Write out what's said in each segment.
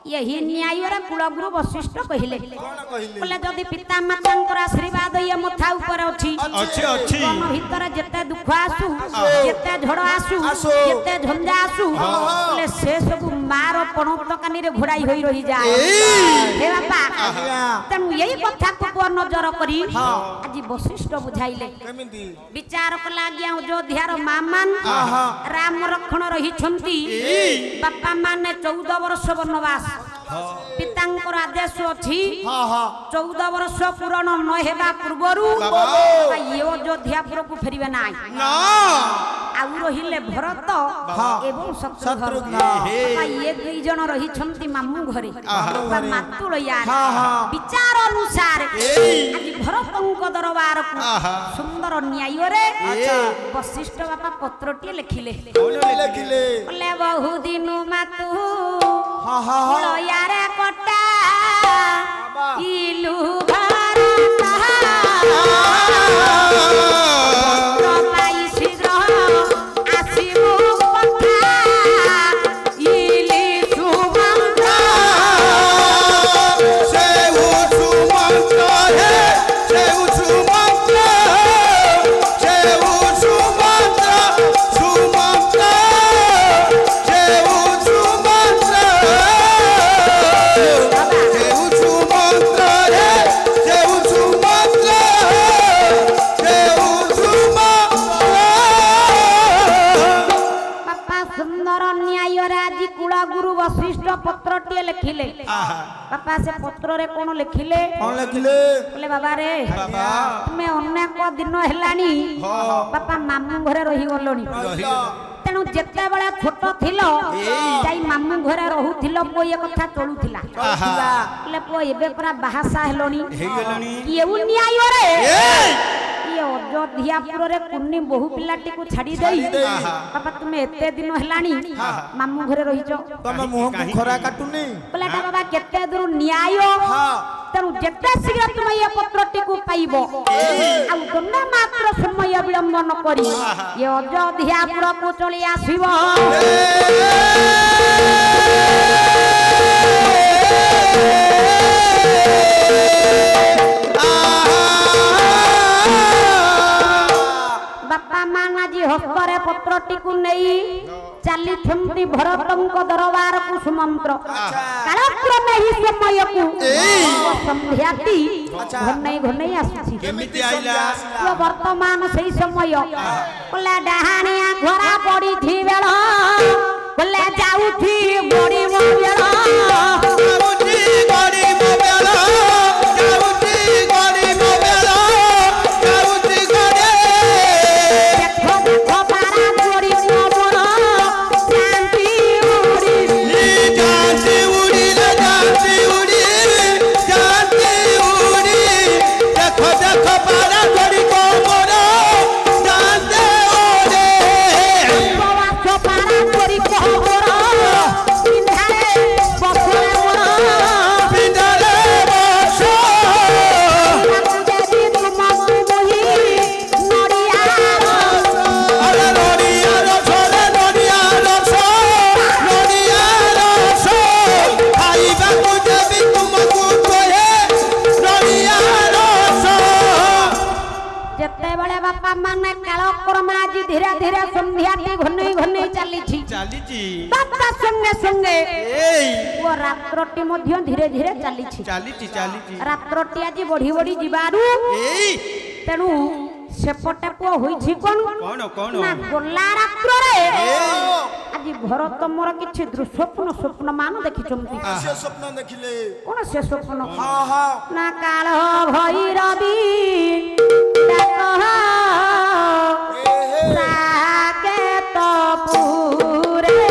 यही न्याय रे कुलगुरु वशिष्ठ कहिले बोले जदि पिता मातांकर आशीर्वाद ये मथा ऊपर अछि मन भीतर जते दुख आसु जते झड़ आसु जते झंझा आसु बोले से सब मार पणत कानी रे घोड़ाई होई रही जाए हे बापा तनु यही कथा को नजर करी आज वशिष्ठ बुझाइले विचार कला गया अयोध्या रो मामान राम रक्षण रही छंती बापा माने 14 वर्ष वनवास पितांकर आदेश अछि 14 वर्ष पूर्ण न हेबा पूर्वरु ये अयोध्यापुर को फेरिबे नाइ आउ रहिले भरत एवं शत्रुघ्न ये दुई जन रही छंती मामू घरे मातुल यार विचार अनुसार आज भरतंक दरबार को सुंदर न्याय रे वशिष्ठ बापा पत्रटी लिखिले बोले बहु दिन मातु यारे कोटा इलू भारत पत्रटी लिखिले बापा से पत्र रे कोन लिखिले बोले बाबा रे तुम्हें अनेक दिन हेलानी बापा मामू घरे रही गलोनी तेणु जेते बेले छोट थिलो जाई मामू घरे रहूथिलो पो ये कथा चलुथिला बोले पो एबे पूरा बाहासा हेलोनी केउ न्याय रे ये अयोध्यापुर रे कुन्नी बहु पिलाटी को छाड़ी देई बाबा तुम्हें एते दिन हेलानी मामू घरे रहिजो तमे मुह को खरा काटुनी बोले बाबा केते दूर न्याय तेणु जेते शीघ्र तुम ये पत्रटी को पाइबो आ दोना मात्र समय विलंब न करी ये अयोध्यापुर को चली आसीबो बापा माना जी हस्तरे पत्रटी को नहीं चली छंती भरतंक दरबार को सुमंत्र कालक्रमे ही समय को संध्याती घनै घनै आसुछि केमिति आइला तो वर्तमान सही समय बोले डहानिया घोड़ा पड़ी थी बेला बोले जाउथी बड़ी बेला जाउथी बड़ी बेला जाउथी बड़ी बेला जाउथी गडे देखो देखो पारा बड़ी मोर शांति उड़ी जानती उड़ी देखो देखो पारा बड़ी मोर जानते उड़ी बाबा पारा बड़ी मोर बापा माने कालक्रम आज धीरे धीरे संध्या घनै घनै चली बापा संगे संगे वो रात्रटी मध्य धीरे धीरे चली रात्रटी आज बढ़ी बढ़ी जीवारू तेणु सेपटे पुओ होइछि कोन ना गोला रात्र रे आज भरत मोर किछि दृश्यपन स्वप्न मान देखिछंती से स्वप्न देखिले कोन से स्वप्न हां हां ना काल भैरवी साकेत पुरे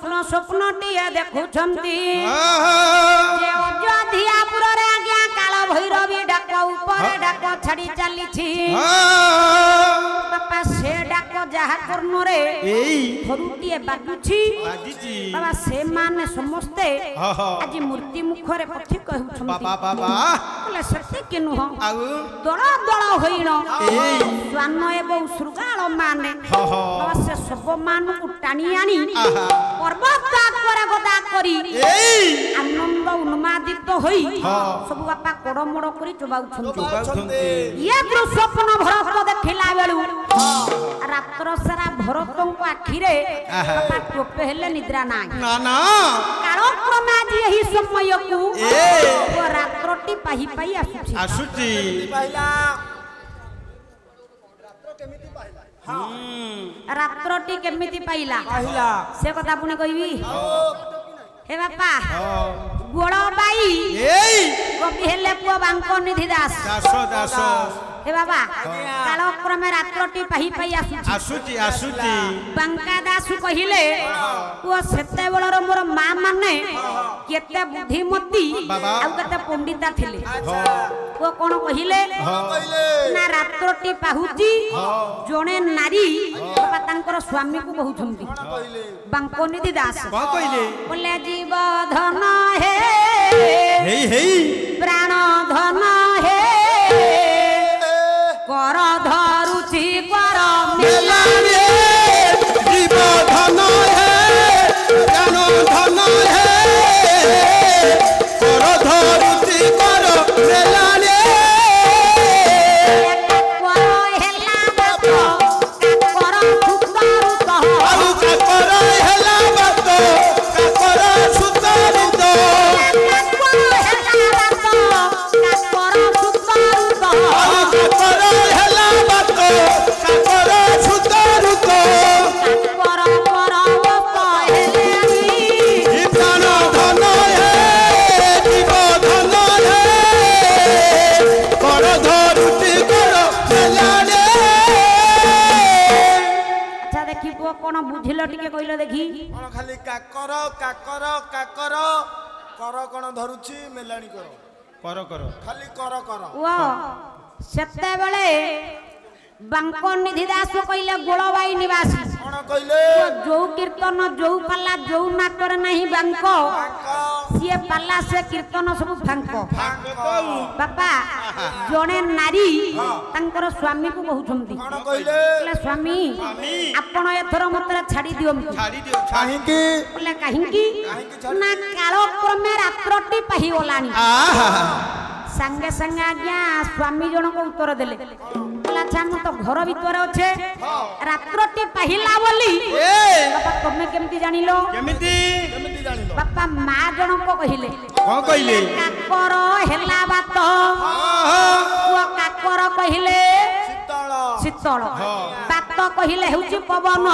स्वप्नटिए देखुछंती जे अयोध्यापुर रे आज्ञा काल भैरवी डाक ऊपर डाक छाड़ी चली बापा से डाक जहा कर्म रे थरुटिए बाजुछि बाबा से माने समस्ते आज मूर्ति मुखरे पथि कहउछंती बाबा बाबा बोले सत्य केनु हो दळ दळ होइण स्वान एवं सुरगाळ माने बाबा से सब मान को टाणी आनी पर्वत आगरे गदा करी आनंद उन्मादित होई सब बापा कोडमोड करी चबाउछंती ये स्वप्न भरत देखिला बेलु रात्र सारा भरत को आखि रे बापा टोपे हेले निद्रा नाही ना ना कालक्रम आज यही समय को रात्रटी पाही पाही आसुची पाहिला रात्रटी केमिति पाइला से कथा पुणी कहबी हे बापा गोड़ बाई कवि हेले पुआ बांको निधि दास दास हे बाबा कालक्रमे रात्रटी पाही पाही आसुची बांका दास कहिले पुआ सेते बेलर मोर मां माने केते बुद्धिमती आ केते पंडिता थिले पुआ कोन कहिले ना रात्रटी पाहुची जणे नारी बाबा तांकर स्वामी को बहुछंती बांको निधि दास कहिले बोले जीव धन हे प्राण धन हे कर धरुची कर मेलाने जीव धन हे प्राण धन हे कर धरुची कर मेलाने कोन बुझिलो टिके कइलो देखी कोन खाली काकर काकर काकर कर कोन धरुची मेलाणी कर खाली कर वो सेते बेले बांको निधि दास कइले गोळबाई निवासी कोन कइले जो कीर्तन जो पाला जो नाटर नहीं बांको सिए पाला से कीर्तन सब फांको बापा जणे नारी तांकर स्वामी को बहुछंती कोन कइले स्वामी आपण एथर मते छाडी दियो काहे की बोले काहे की ना कालक्रमे रात्रटी पाही ओलानी संगे संगे आज्ञा स्वामी जन को उत्तर देले अच्छा हम तो घर भीतर अच्छे रात्रटी पाहिला बोली बापा तुमे केमती जानिलो केमती जानिलो बापा मां जन को कहिले कोन कहिले काकर हेला बात वो काकर कहिले शीतल बात कहिले हेउची पवन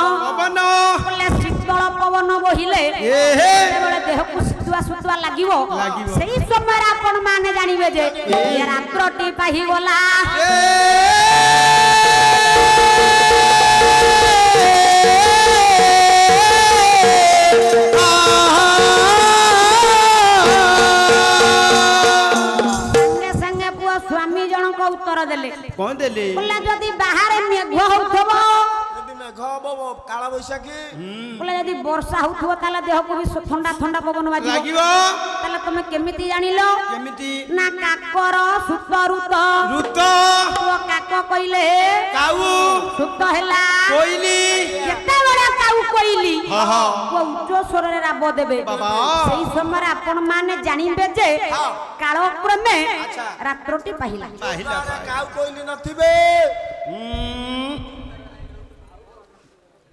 बोले शीतल पवन बहिले बेले देह को सुतुआ सुतुआ लागिवो सेही समय आपण माने जानिबे जे ये रात्रटी पाही गोला संगे पुआ स्वामी जन को उत्तर देले कोन देले बोला जदी बाहर मेघ होथबो जदी मेघ होबो काला बैसाखी बोला जदी वर्षा होथबो ताले देह को भी ठंडा ठंडा पवन बाजिबो लागिबो ताले तमे केमिति जानिलो केमिति ना काकर सुत ऋत तो काक कइले काऊ सुत हैला कोइली केते बडा काऊ कोइली वो उच्च स्वर रे राब देबे सेही समय आपण माने जानिबे जे कालक्रमे रात्रटी पाहिला काऊ कोइली नथिबे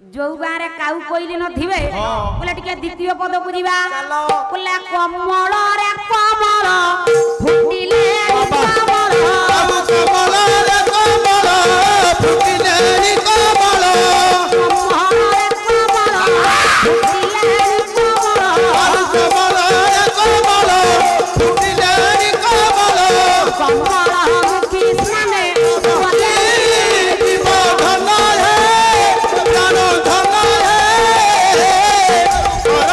जो गारे काऊ कोइली नथिबे बोले टिके द्वितीय पद पुरिबा बोले कमल रे कमल फुटिले कमल कमल रे कमल फुटिले कमल कमल रे कमल फुटिले कमल कमल रे कमल फुटिले कमल कमल मुखी स्नाने बोले जीव धन हे प्राण धन हे कर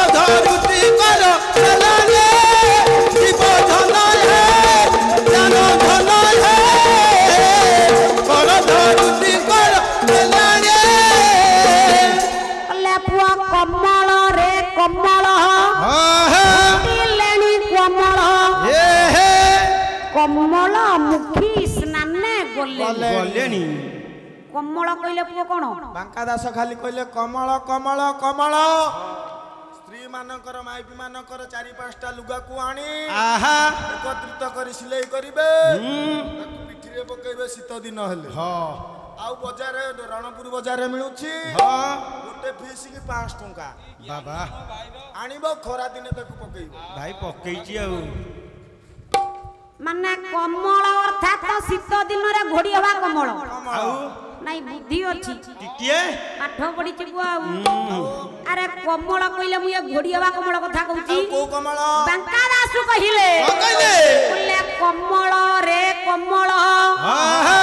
कमल मुखी स्नाने गलेनी कमल कहले पुओ कोन बांका दास खाली कहले कमल कमल कमल स्त्री मानकर माइपी मानकर 4-5टा लुगा को आनी आहा एकत्रित करी सिलाई करिवे ताकू पिठिरे पकेबे शीत दिन हेले हां आउ बाजार रणपुर बाजार मिलुछि हां गोटे फीस की 5 टंका बाबा आनिबो खरा दिन ताकू पकेइबो भाई पकेइछि आउ माने कमल अर्थात शीत दिन रे घोड़ी हवा कमल आउ नाई बुद्धि अछि टिकिए पाठ पढि छिबो आउ अरे कमल कइले मु ये घोड़ी हवा कमल कथा कहूची को कमल बांका दासु कहिले बोले कमल रे कमल आहा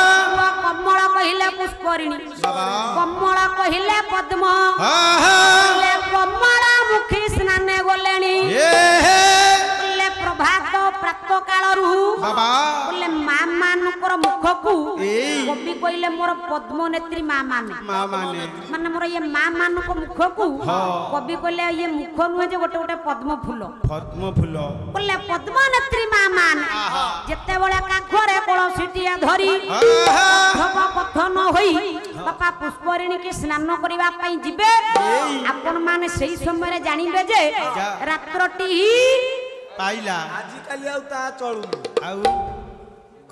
कमल कहिले पुष्करिणी कमल कहिले पद्म आहा बोले कमल मुखी स्नाने गलेनी बोले प्रभात प्रात कालरू बाबा बोले मा मानकर मुख को कवि कहिले मोर पद्म नेत्री मा माने माने मोर ये मा मानक मुख को कवि कहिले ये मुख नुहे जे गोटे गोटे पद्म फूल बोले पद्म नेत्री मा माने जेते बळे काखरे कळसीटिया धरी धब पथ न होई बापा पुष्करिणी के स्नान करिवा पई जिबे आपन माने सेही समय रे जानिबे जे रात्रटी पाइला आजि काली आउ ता चलु आउ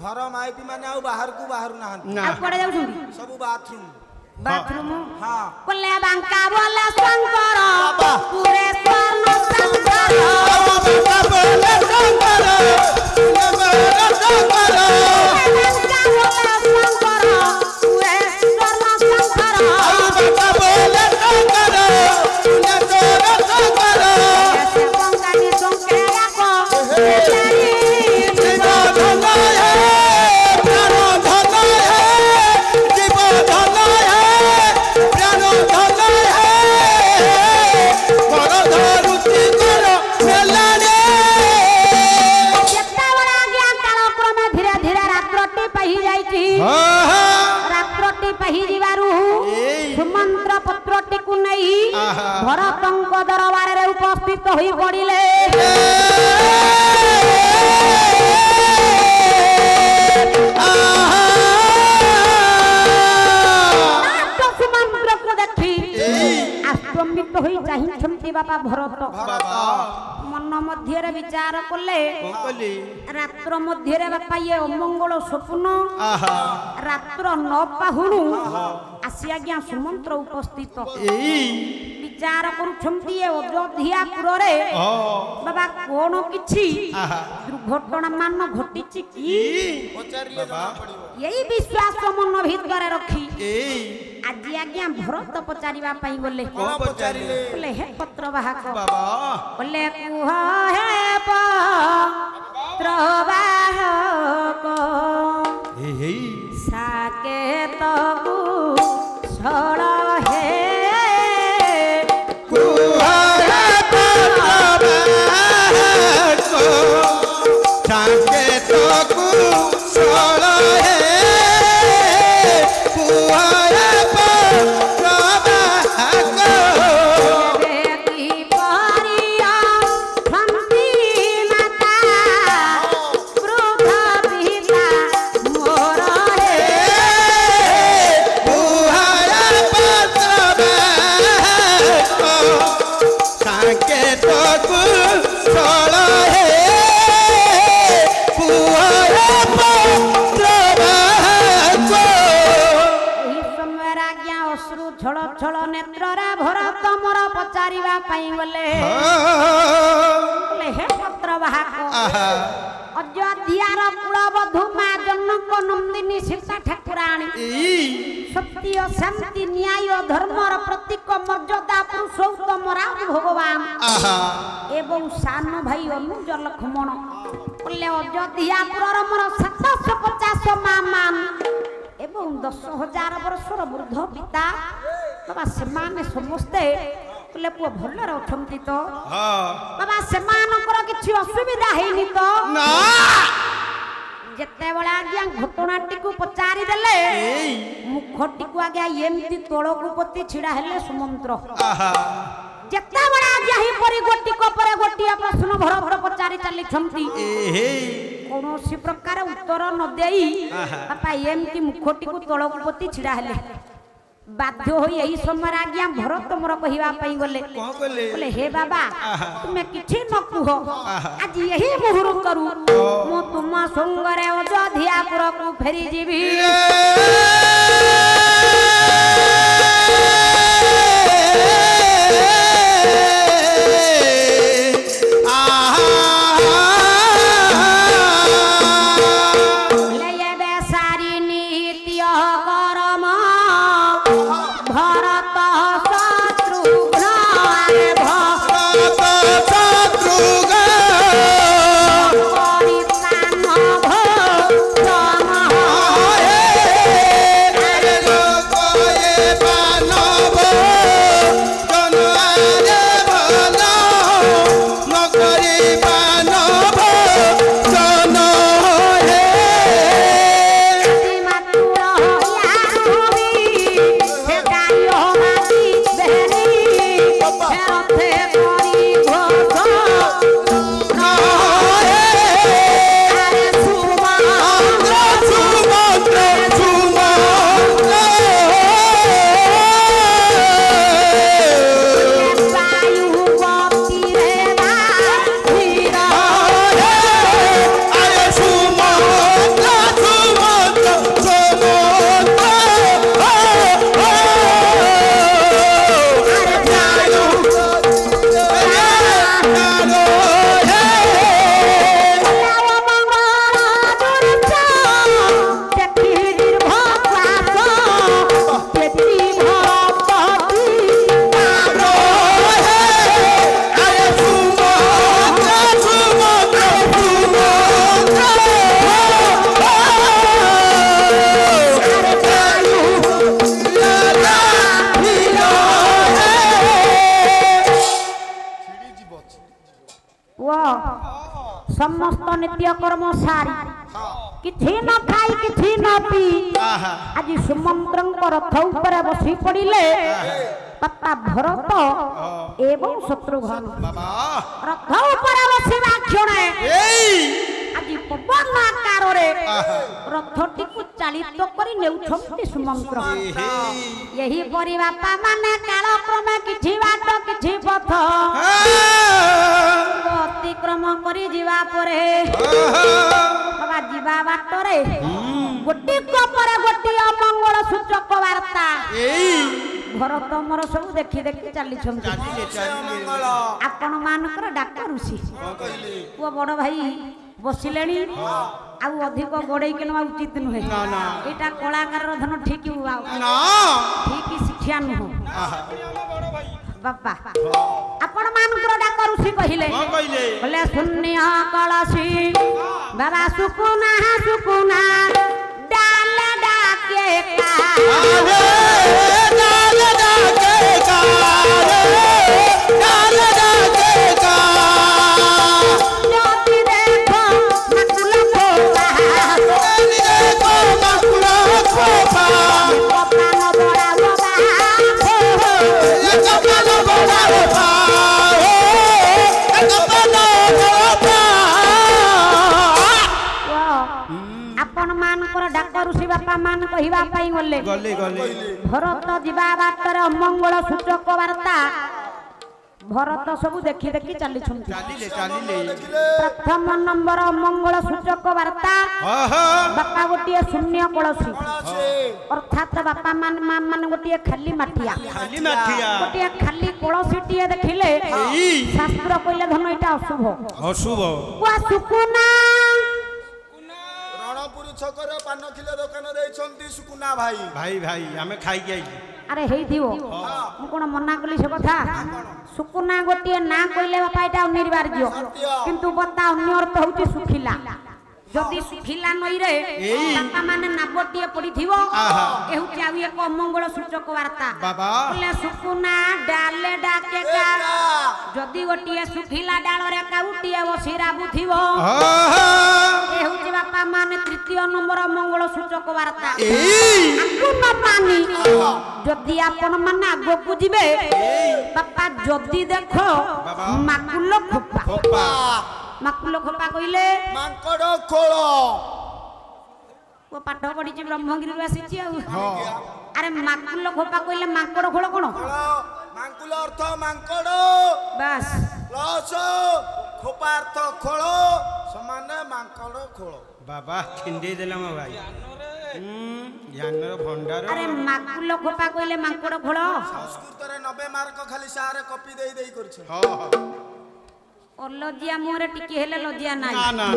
घर माइपी माने आउ बाहर को बाहर ना आ पड़े जाउछुंदी सब बाथरूम हां बोले बांका बोले शंकर पूरे स्वर्ण शंकर बाबा बोले शंकर बोले शंकर बांका बोले शंकर पूरे स्वर्ण शंकर बाबा बोले शंकर बोले शंकर ऐसे बांका नी शंकरा को सुमंत्र पत्रटी को नहीं भरतंक दरबार रे उपस्थित होई पड़िले सुमंत्र को देखी आश्चर्यित होई चाहिछंती बाबा भरत मन मध्य रे विचार कले रात्र मध्य रे बापा ये अमंगल स्वप्न रात्र न पाहुणु आसी आज्ञा सुमंत्र उपस्थित विचार करुछंती अयोध्यापुर रे बाबा कोन किछि दुर्घटना मान घटिछि की पचारिले जमा पड़िबो यही विश्वास मन भीतर रखी आज आज्ञा भरत पचारिबा पई बोले कोन पचारिले बोले हे पत्र वाहक बाबा बोले कुह हे पत्र वाहक हे साकेत कुशल हे कुह हे पत्र वाहक साकेत कुशल हे अयोध्यार कुलबधू मां जनक नंदिनी सीता ठाकुराणी सत्य शांति न्याय धर्मर प्रतीक मर्यादा पुरुषोत्तम राम भगवान एवं सान भाई अनुज लक्ष्मण बोले अयोध्यापुर मोर 750 मां मान एवं 10,000 वर्षर वृद्ध पिता बाबा सेमाने समस्ते बोले पुओ भलर अछंती तो बाबा सेमानकर किछि असुविधा हेनी तो ना जेते बळा आज्ञा घटनाटी को पचारि देले मुखटी को आज्ञा एमती तोळको पति छिडा हेले सुमंत्र जेते बळा आज्ञा ही परि गोटी को परे गोटी प्रश्न भर भर पचारि चली छंती कौन प्रकार उत्तर न देई बापा एमती मुखटी को तलक पति छिड़ा हेले बाध्य हो यही समय आज्ञा भरत मोर कहवा गले बोले हे बाबा तुम्हें किछि न कुह आज यही मुहूर्त करू मु तुम संगरे अयोध्यापुर को फेरी जीवी समस्त नित्य कर्म सारी किछि न खाई किछि न पी आज सुमंत्रंक रथ ऊपर बसी पड़िले पत्ता भरत एवं शत्रुघ्न रथ ऊपर बसिबा क्षणे आज पवन आकार रे रथटी को चालित करी नेउछंती सुमंत्र यही परि बापा माने काल क्रम किछि बाट किछि पथ अतिक्रम करी जीवा परे बाबा जीवा बाटरे गोटी परे गोटी अमंगल सूचक वार्ता भरत मोर सब देखि देखि चली आपण मानकर डाक ऋषि पुआ बड़ भाई बसिलेनी आउ अधिक गोड़े के नवा उचित नुहे एटा कलाकार धन ठीक ठीक शिक्षा नुह बाबा आपण मानकर डाक ऋषि कहिले बोले शून्य कलसी बाबा सुकुना डाल डाके का डाल डाके का डाल डाके का ज्योति देखो नकुल को ज्योति देखो नकुल को कपाल बड़ा बाबा आपण मानकर डाक ऋषि बापा मान कहिबा पई गले भरत जीवा बाटर अमंगल सूचक वार्ता भरत सब देखि देखि चली प्रथम नंबर अमंगल सूचक वार्ता बापा गोटे शून्य कलसी अर्थात बापा मान मान गोटे खाली माठिया गोटे खाली कलसीटिए देखिले शास्त्र कहले धन एटा अशुभ सुकुना छकर पान किलो दुकान देछंती सुकुना भाई भाई भाई हमें खाई गई अरे हेई दियो मु कोन मना कली से कथा सुकुना गोटिए ना कहले बापा एटा अनिवार्य किंतु बता अन्य अर्थ होती सुखिला जदि सुखिला नई रे बापा माने नाबटिए पडिथिवो एहुची आउ एक अमंगल सूचक वार्ता बोले सुकुना डाले डाके का जदि गोटिए सुखिला डाल रे काउटिए बसिरा बुथिवो एहुची बापा माने तृतीय नंबर अमंगल सूचक वार्ता आकु न पानी जदि आपण माने आगो को जिवे बापा जदि देखो माकुल खोपा ମାକୁଲ ଖୋପା କହିଲେ ମାଙ୍କଡ ଖୋଳ। ଓ ପାଠ ପଢିଛି ବ୍ରହ୍ମଗିରିରୁ ଆସିଛି ଆଉ। ଆରେ ମାକୁଲ ଖୋପା କହିଲେ ମାଙ୍କଡ ଖୋଳ କଣ? ମାଙ୍କୁଲ ଅର୍ଥ ମାଙ୍କଡ ବାସ୍ ପ୍ଲସ ଖୋପା ଅର୍ଥ ଖୋଳ ସମାନ ମାଙ୍କଡ ଖୋଳ। ବାବା ଛିଣ୍ଡେଇ ଦେଲା ମୋ ଭାଇ ଜ୍ଞାନର ଭଣ୍ଡାର। ଆରେ ମାକୁଲ ଖୋପା କହିଲେ ମାଙ୍କଡ ଖୋଳ। ସଂସ୍କୃତରେ 90 ମାର୍କ ଖାଲି ସାର କପି ଦେଇ କରିছে। ଲଜିଆ ମୁହଁରେ ଟିକେ ହେଲେ ଲଜିଆ ନାହିଁ। ନା ନା